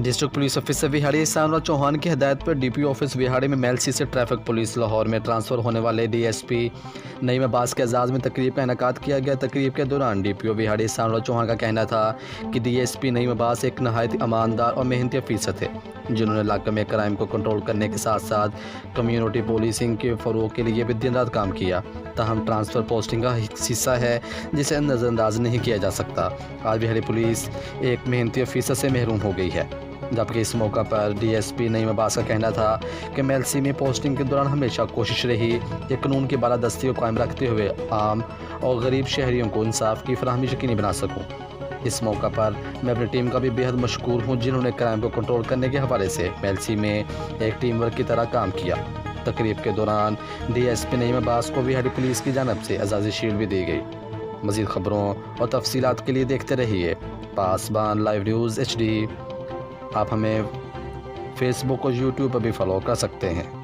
District police officer Vehari सांवरा चौहान की हदायत पर डीपीओ ऑफिस विहाड़ी में मेलसी से ट्रैफिक पुलिस लाहौर में ट्रांसफ़र होने वाले डीएसपी नईम अब्बास के एजाज़ में तकरीब का इनेकाद किया गया। तकरीब के दौरान डीपीओ विहाड़ी सांवरा चौहान का कहना था कि डीएसपी नईम अब्बास एक नहायत ईमानदार और मेहनती अफसर थे, जिन्होंने इलाके में क्राइम को कंट्रोल करने के साथ साथ कम्यूनिटी पुलिसिंग के फ़रोग के लिए भी दिन रात काम किया। ताहम ट्रांसफ़र पोस्टिंग का हिस्सा है जिसे नज़रअंदाज नहीं किया जा सकता। आज बिहारी पुलिस एक मेहनती अफसर से महरूम हो गई है। जबकि इस मौका पर डीएसपी नईम अब्बास का कहना था कि मेलसी में पोस्टिंग के दौरान हमेशा कोशिश रही कि कानून की बालादस्ती को कायम रखते हुए आम और गरीब शहरियों को इंसाफ की फराहमी यकीनी बना सकूं। इस मौका पर मैं अपनी टीम का भी बेहद मशकूर हूं, जिन्होंने क्राइम को कंट्रोल करने के हवाले से मेलसी में एक टीम वर्क की तरह काम किया। तकरीब के दौरान डीएसपी नईम अब्बास को बिहारी पुलिस की जानब से एजाज़ी शील्ड भी दी गई। मज़ीद ख़बरों और तफसीलात के लिए देखते रहिए पासबान लाइव न्यूज़ HD। आप हमें फेसबुक और यूट्यूब पर भी फॉलो कर सकते हैं।